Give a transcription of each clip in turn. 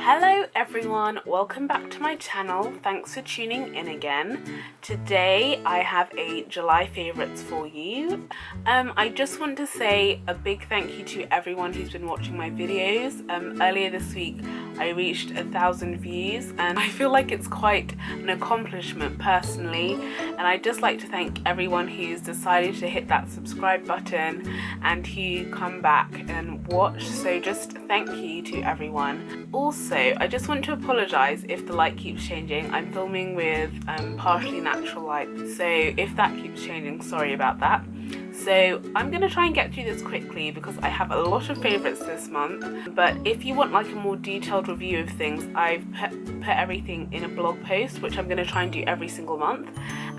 Hello everyone, welcome back to my channel. Thanks for tuning in again. Today I have a July favourites for you. I just want to say a big thank you to everyone who's been watching my videos. Earlier this week I reached 1,000 views and I feel like it's quite an accomplishment personally, and I'd just like to thank everyone who's decided to hit that subscribe button and who come back and watch, so just thank you to everyone. Also, I just want to apologise if the light keeps changing. I'm filming with partially natural light, so if that keeps changing, sorry about that. So I'm going to try and get through this quickly because I have a lot of favourites this month, but if you want like a more detailed review of things, I've put everything in a blog post, which I'm going to try and do every single month.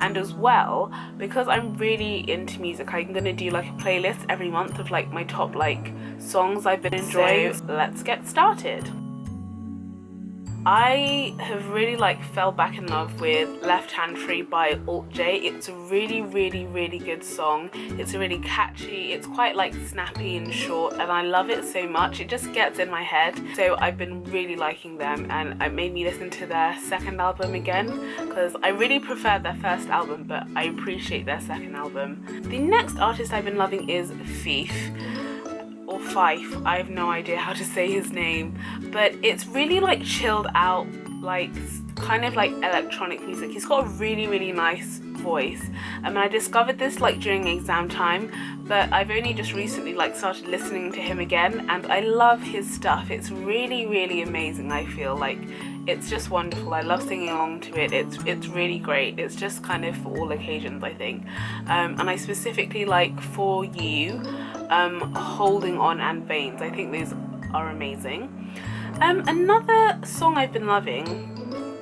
And as well, because I'm really into music, I'm going to do like a playlist every month of like my top like songs I've been enjoying. So let's get started. I have really fell back in love with Left Hand Free by Alt J. It's a really good song. It's really catchy, it's quite like snappy and short, and I love it so much. It just gets in my head. So I've been really liking them, and it made me listen to their second album again because I really preferred their first album, but I appreciate their second album. The next artist I've been loving is Fife. Or Fife, I have no idea how to say his name, but it's really like chilled out, like kind of like electronic music. He's got a really nice voice, and I discovered this like during exam time, but I've only just recently like started listening to him again, and I love his stuff. It's really amazing. I feel like it's just wonderful. I love singing along to it. It's really great. It's just kind of for all occasions, I think. And I specifically like For You, Holding On, and Veins. I think those are amazing. Another song I've been loving,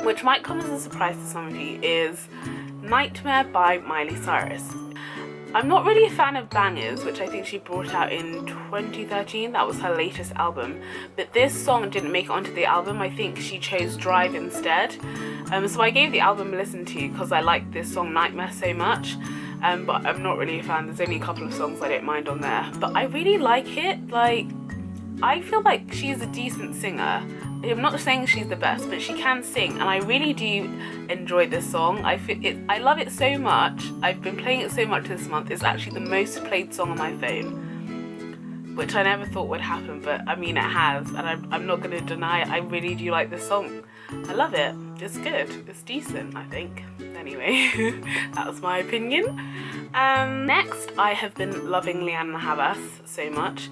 which might come as a surprise to some of you, is Nightmare by Miley Cyrus. I'm not really a fan of Bangers, which I think she brought out in 2013. That was her latest album. But this song didn't make it onto the album. I think she chose Drive instead. So I gave the album a listen to because I liked this song Nightmare so much. But I'm not really a fan. There's only a couple of songs I don't mind on there. But I really like it. Like, I feel like she's a decent singer. I'm not saying she's the best, but she can sing, and I really do enjoy this song. I love it so much. I've been playing it so much this month. It's actually the most played song on my phone, which I never thought would happen, but I mean it has, and I'm not going to deny it. I really do like this song. I love it. It's good. It's decent, I think. Anyway, that's my opinion. Next, I have been loving Lianne Havas so much.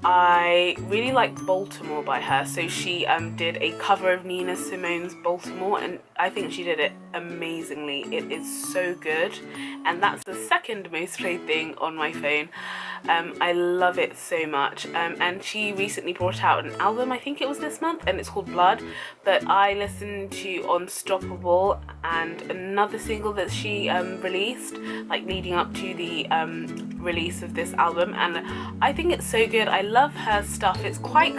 I really like Baltimore by her. So she did a cover of Nina Simone's Baltimore, and I think she did it amazingly. It is so good, and that's the second most played thing on my phone. I love it so much, and she recently brought out an album, I think it was this month, and it's called Blood, but I listened to Unstoppable and another single that she released like leading up to the release of this album, and I think it's so good. I love her stuff. It's quite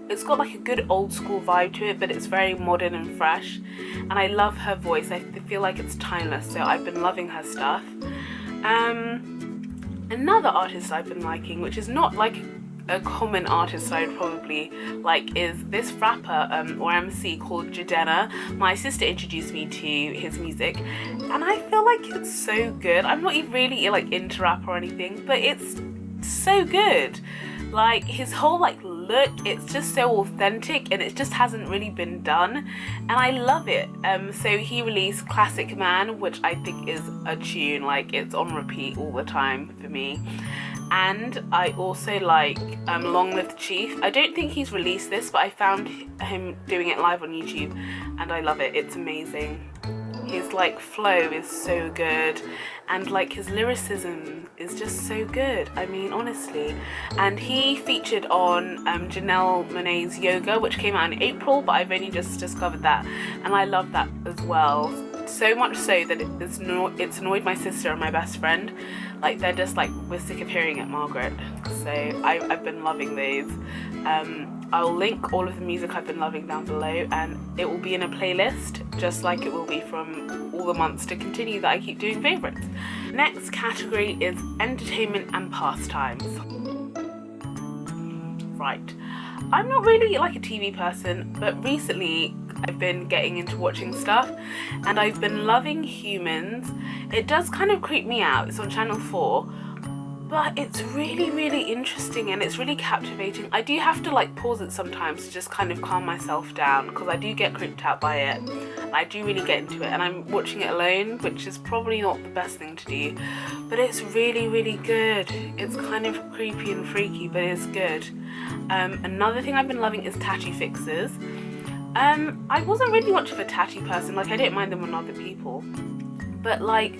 it's got like a good old school vibe to it, but it's very modern and fresh, and I love her voice. I feel like it's timeless, so I've been loving her stuff. Another artist I've been liking, which is not like a common artist I would probably like, is this rapper or MC called Jadena. My sister introduced me to his music, and I feel like it's so good. I'm not even really like into rap or anything, but it's so good. Like his whole like look, it's just so authentic, and it just hasn't really been done, and I love it. So he released Classic Man, which I think is a tune. Like, it's on repeat all the time for me. And I also like Long Live the Chief. I don't think he's released this, but I found him doing it live on YouTube, and I love it. It's amazing. His like flow is so good, and like his lyricism is just so good. I mean, honestly. And he featured on Janelle Monáe's Yoga, which came out in April, but I've only just discovered that, and I love that as well. So much so that it's annoyed my sister and my best friend. Like, they're just like, we're sick of hearing it, Margaret. So I've been loving those. I'll link all of the music I've been loving down below, and it will be in a playlist, just like it will be from all the months to continue that I keep doing favourites. Next category is entertainment and pastimes. Right. I'm not really like a TV person, but recently I've been getting into watching stuff and I've been loving Humans. It does kind of creep me out. It's on Channel 4, but it's really, really interesting and it's really captivating. I do have to like pause it sometimes to just kind of calm myself down because I do get creeped out by it. I do really get into it, and I'm watching it alone, which is probably not the best thing to do, but it's really, really good. It's kind of creepy and freaky, but it's good. Another thing I've been loving is tattoo fixes. I wasn't really much of a tattoo person, like I don't mind them on other people, but like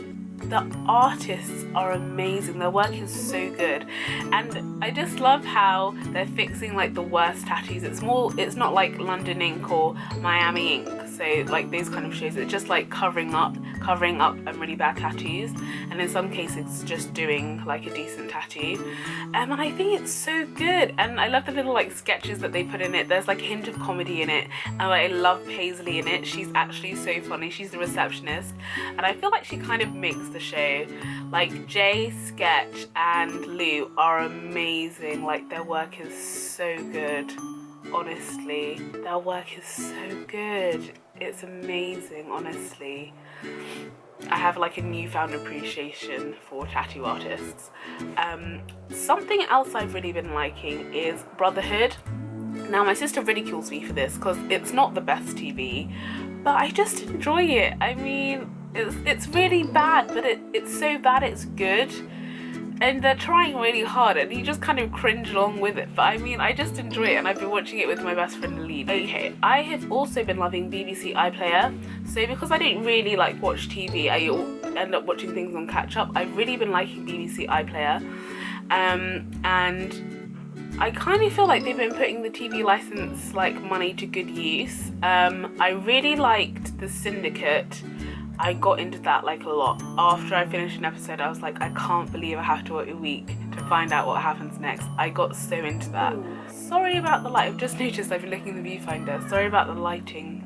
the artists are amazing. Their work is so good, and I just love how they're fixing like the worst tattoos. It's not like London Ink or Miami Ink, so like those kind of shows. It's just like covering up really bad tattoos, and in some cases just doing like a decent tattoo. And I think it's so good, and I love the little like sketches that they put in it. There's like a hint of comedy in it, and I love Paisley in it. She's actually so funny. She's the receptionist, and I feel like she kind of makes the show. Like Jay, Sketch and Lou are amazing. Like their work is so good. Honestly, their work is so good. It's amazing, honestly. I have like a newfound appreciation for tattoo artists. Something else I've really been liking is Brotherhood. Now my sister ridicules me for this because it's not the best TV, but I just enjoy it. I mean, it's really bad, but it's so bad it's good. And they're trying really hard and you just kind of cringe along with it. But I mean, I just enjoy it, and I've been watching it with my best friend Lee. Okay, I have also been loving BBC iPlayer. So because I don't really like watch TV, I end up watching things on catch up. I've really been liking BBC iPlayer. And I kind of feel like they've been putting the TV license like money to good use. I really liked The Syndicate. I got into that like a lot. After I finished an episode, I was like, I can't believe I have to wait a week to find out what happens next. I got so into that. Sorry about the light. I've just noticed I've been looking in the viewfinder. Sorry about the lighting,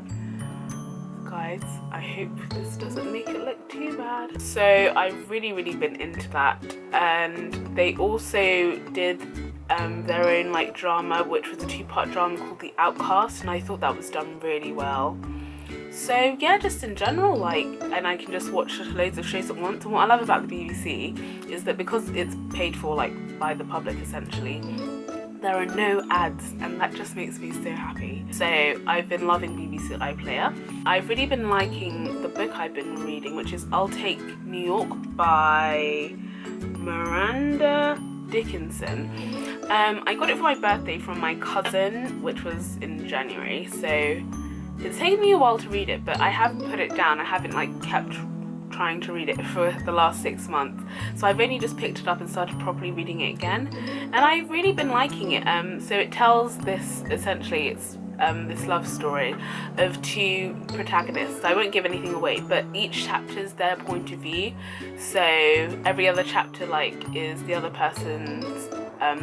guys. I hope this doesn't make it look too bad. So I've really, really been into that. And they also did their own like drama, which was a 2-part drama called The Outcast, and I thought that was done really well. So yeah, just in general, like, and I can just watch loads of shows at once. And what I love about the BBC is that because it's paid for like by the public essentially, there are no ads, and that just makes me so happy. So I've been loving BBC iPlayer. I've really been liking the book I've been reading, which is I'll Take New York by Miranda Dickinson. I got it for my birthday from my cousin, which was in January, so it's taken me a while to read it, but I have put it down. I haven't like kept trying to read it for the last 6 months, so I've only just picked it up and started properly reading it again, and I've really been liking it. So it tells this, essentially it's this love story of 2 protagonists. I won't give anything away, but each chapter is their point of view, so every other chapter like is the other person's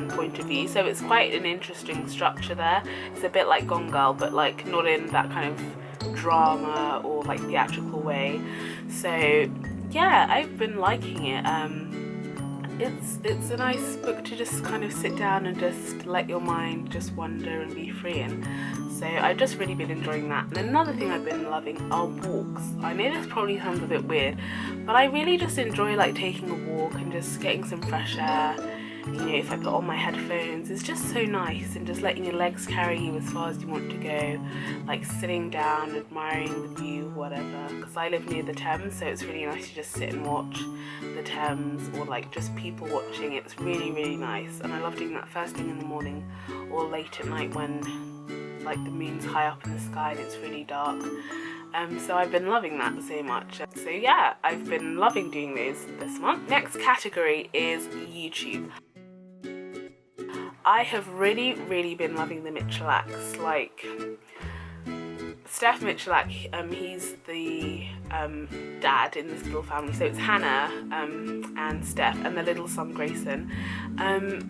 point of view, so it's quite an interesting structure there. It's a bit like Gone Girl, but like not in that kind of drama or like theatrical way. So yeah, I've been liking it. It's a nice book to just kind of sit down and just let your mind just wander and be free in. So I've just really been enjoying that. And another thing I've been loving are walks. I know this probably sounds a bit weird, but I really just enjoy like taking a walk and just getting some fresh air. You know, if I put on my headphones, it's just so nice, and just letting your legs carry you as far as you want to go, like sitting down, admiring the view, whatever, because I live near the Thames, so it's really nice to just sit and watch the Thames, or like just people watching. It's really, really nice, and I love doing that first thing in the morning or late at night when like the moon's high up in the sky and it's really dark. So I've been loving that so much. So yeah, I've been loving doing those this month. Next category is YouTube. I have really, really been loving the Michalaks. Like Steph Michalak, he's the dad in this little family. So it's Hannah and Steph and their little son Grayson.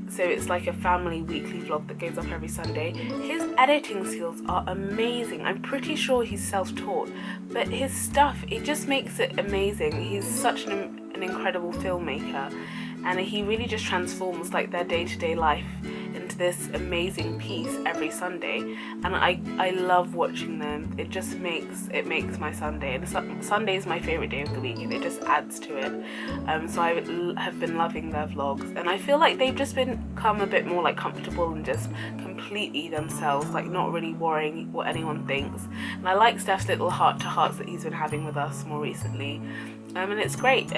So it's like a family weekly vlog that goes up every Sunday. His editing skills are amazing. I'm pretty sure he's self-taught, but his stuff, it just makes it amazing. He's such an incredible filmmaker, and he really just transforms like their day-to-day life into this amazing piece every Sunday, and I love watching them. It just makes my Sunday, and Sunday is my favorite day of the week, and it just adds to it. So I have been loving their vlogs, and I feel like they've just become a bit more like comfortable and just completely themselves, like not really worrying what anyone thinks. And I like Steph's little heart-to-hearts that he's been having with us more recently, and it's great.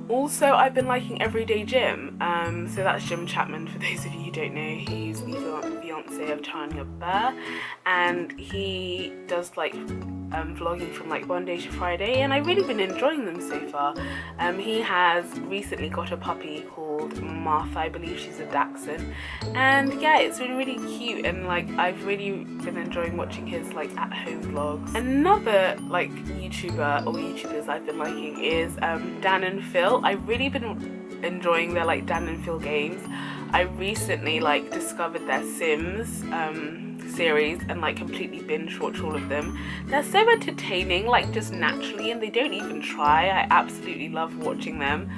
Also, I've been liking Everyday Jim. So that's Jim Chapman, for those of you who don't know. He's the fiance of Tanya Burr, and he does like vlogging from like Monday to Friday, and I've really been enjoying them so far. He has recently got a puppy called Martha, I believe she's a Dachshund, and yeah, it's been really cute, and like I've really been enjoying watching his like at-home vlogs. Another like YouTuber or YouTubers I've been liking is Dan and Phil. I've really been enjoying their like Dan and Phil games. I recently like discovered their Sims series and like completely binge watch all of them. They're so entertaining, like just naturally, and they don't even try. I absolutely love watching them.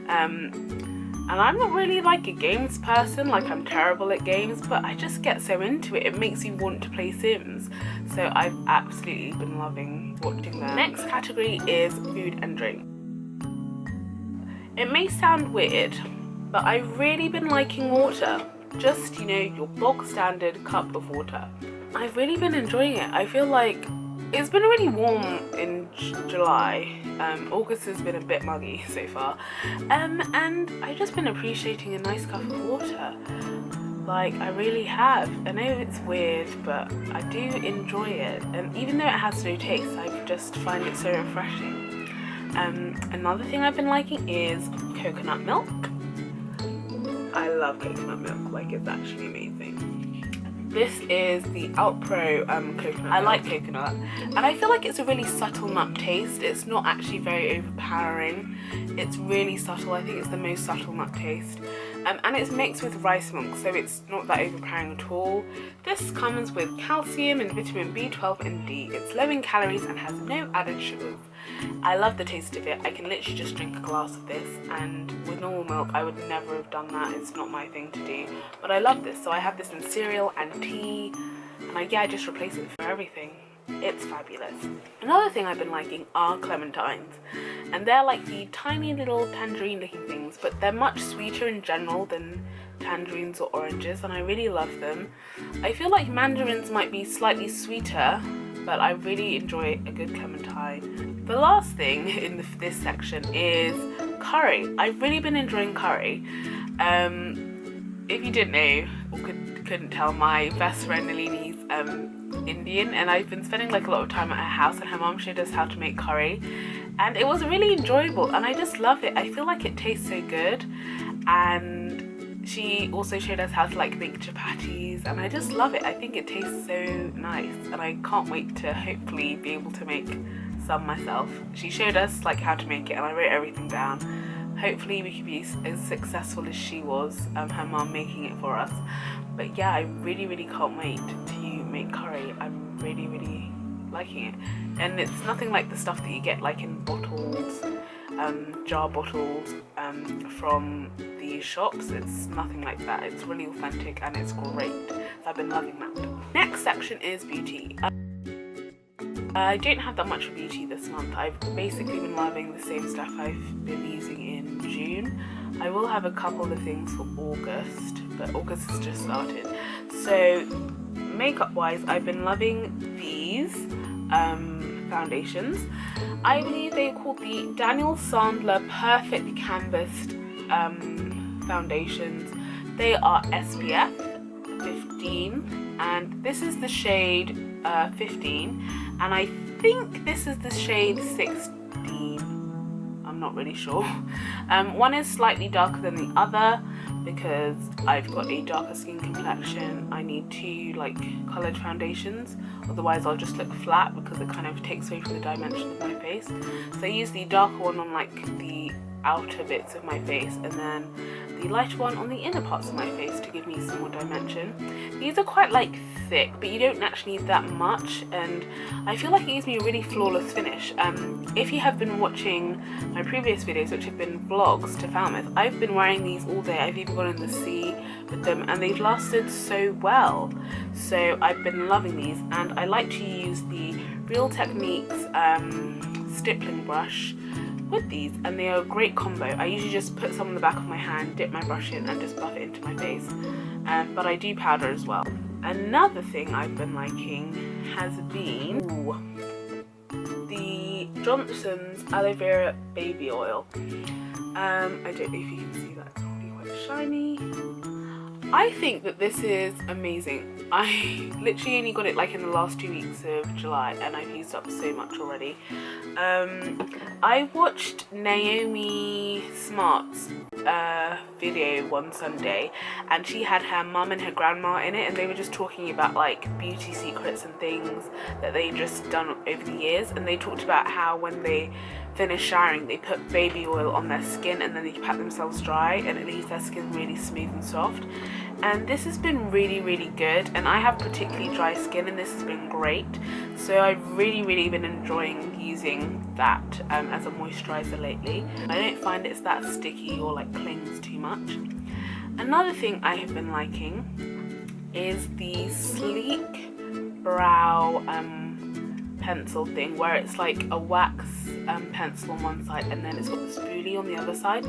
And I'm not really like a games person, like I'm terrible at games, but I just get so into it. It makes me want to play Sims. So I've absolutely been loving watching them. Next category is food and drink. It may sound weird, but I've really been liking water. Just, you know, your bog standard cup of water. I've really been enjoying it. I feel like it's been really warm in July. August has been a bit muggy so far. And I've just been appreciating a nice cup of water. Like, I really have. I know it's weird, but I do enjoy it. And even though it has no taste, I just find it so refreshing. Another thing I've been liking is coconut milk. I love coconut milk, like it's actually amazing. This is the Alpro coconut. I like coconut, and I feel like it's a really subtle nut taste. It's not actually very overpowering. It's really subtle. I think it's the most subtle nut taste. And it's mixed with rice milk, so it's not that overpowering at all. This comes with calcium and vitamin B12 and D. It's low in calories and has no added sugars. I love the taste of it. I can literally just drink a glass of this, and with normal milk I would never have done that. It's not my thing to do, but I love this. So I have this in cereal and tea, and I just replace it for everything. It's fabulous. Another thing I've been liking are clementines, and they're like the tiny little tangerine looking things, but they're much sweeter in general than tangerines or oranges, and I really love them. I feel like mandarins might be slightly sweeter, but I really enjoy a good clementine. The last thing in this section is curry. I've really been enjoying curry. If you didn't know or couldn't tell, my best friend Nalini's Indian, and I've been spending like a lot of time at her house, and her mom showed us how to make curry, and it was really enjoyable, and I just love it. I feel like it tastes so good, and she also showed us how to like make chapatis, and I just love it. I think it tastes so nice, and I can't wait to hopefully be able to make some myself. She showed us like how to make it, and I wrote everything down. Hopefully we can be as successful as she was, her mum making it for us. But yeah, I really can't wait to make curry. I'm really liking it, and it's nothing like the stuff that you get like in bottles, jar bottles from the shops. It's nothing like that. It's really authentic and it's great. So I've been loving that. Next section is beauty. I don't have that much beauty this month. I've basically been loving the same stuff I've been using in June. I will have a couple of things for August, but August has just started. So makeup wise, I've been loving these foundations. I believe they're called the Sandler Perfect Canvas foundations. They are SPF 15, and this is the shade 15, and I think this is the shade 16. I'm not really sure. One is slightly darker than the other because I've got a darker skin complexion. I need two like coloured foundations, otherwise I'll just look flat because it kind of takes away from the dimension of my face. So I use the darker one on like the outer bits of my face, and then slightly lighter one on the inner parts of my face to give me some more dimension. These are quite like thick, but you don't actually need that much, and I feel like it gives me a really flawless finish. If you have been watching my previous videos, which have been vlogs to Falmouth, I've been wearing these all day. I've even gone in the sea with them, and they've lasted so well. So I've been loving these, and I like to use the Real Techniques stippling brush with these, and they are a great combo. I usually just put some on the back of my hand, dip my brush in, and just buff it into my face. But I do powder as well. Another thing I've been liking has been the Johnson's Aloe Vera baby oil. I don't know if you can see that, it's probably quite shiny. I think that this is amazing. I literally only got it like in the last 2 weeks of July, and I've used up so much already. I watched Naomi Smart's video one Sunday, and she had her mum and her grandma in it, and they were just talking about like beauty secrets and things that they just done over the years, and they talked about how when they finish showering they put baby oil on their skin and then they pat themselves dry, and it leaves their skin really smooth and soft. And this has been really, really good, and I have particularly dry skin, and this has been great. So I've really been enjoying using that as a moisturizer lately. I don't find it's that sticky or like clings too much. Another thing I have been liking is the sleek brow pencil thing, where it's like a wax pencil on one side and then it's got the spoolie on the other side.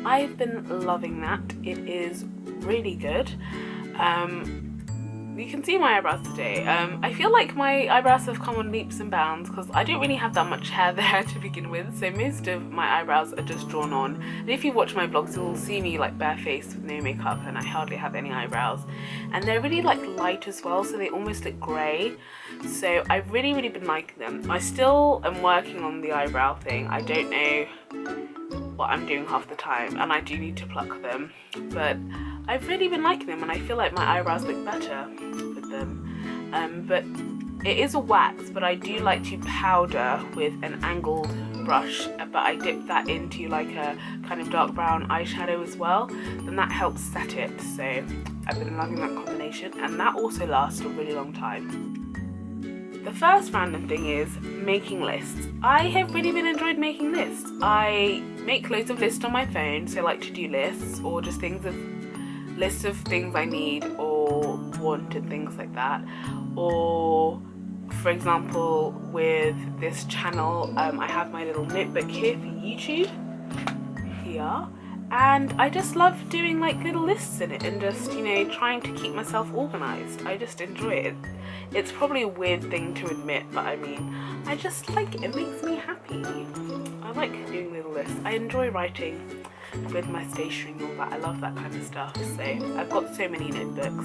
I've been loving that. It is really good. You can see my eyebrows today. I feel like my eyebrows have come on leaps and bounds because I don't really have that much hair there to begin with, so most of my eyebrows are just drawn on. And if you watch my vlogs, you'll see me like barefaced with no makeup, and I hardly have any eyebrows. And they're really like light as well, so they almost look grey. So I've really been liking them. I still am working on the eyebrow thing. I don't know what I'm doing half the time, and I do need to pluck them, but I've really been liking them, and I feel like my eyebrows look better with them. But it is a wax, but I do like to powder with an angled brush, but I dip that into like a kind of dark brown eyeshadow as well, and that helps set it. So I've been loving that combination, and that also lasts a really long time. The first random thing is making lists. I have really been enjoyed making lists. I make loads of lists on my phone, so like to-do lists or just lists of things I need or want and things like that. Or for example, with this channel, I have my little notebook here for YouTube here, and I just love doing like little lists in it and just, you know, trying to keep myself organized. I just enjoy it. It's probably a weird thing to admit, but I mean, I just like it. It makes me happy. I like doing little lists. I enjoy writing with my stationery and all that. I love that kind of stuff. So I've got so many notebooks.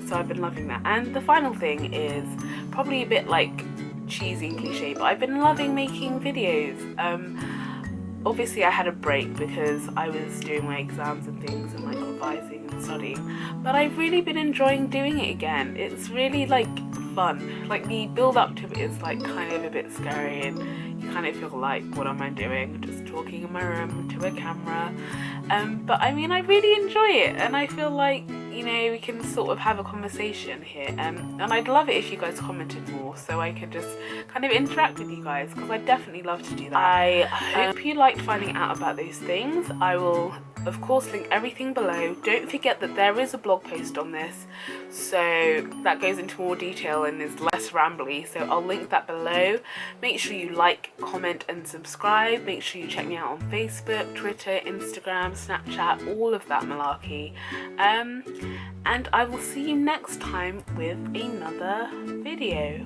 So I've been loving that. And the final thing is probably a bit like cheesy and cliche, but I've been loving making videos. Obviously I had a break because I was doing my exams and things and like revising and studying, but I've really been enjoying doing it again. It's really like fun. Like the build up to it is like kind of a bit scary, and you kind of feel like, what am I doing? Just talking in my room to a camera. But I mean, I really enjoy it, and I feel like, you know, we can sort of have a conversation here, and I'd love it if you guys commented more so I could just kind of interact with you guys, because I definitely love to do that. I hope you liked finding out about those things. I will of course link everything below. Don't forget that there is a blog post on this, so that goes into more detail and is less rambly, so I'll link that below. Make sure you like, comment and subscribe. Make sure you check me out on Facebook, Twitter, Instagram, Snapchat, all of that malarkey. And I will see you next time with another video.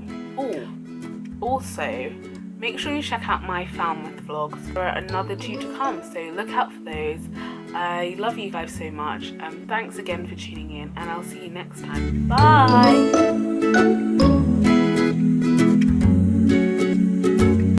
Also, make sure you check out my Falmouth vlogs. There are another 2 to come, so look out for those. I love you guys so much. Thanks again for tuning in, and I'll see you next time. Bye!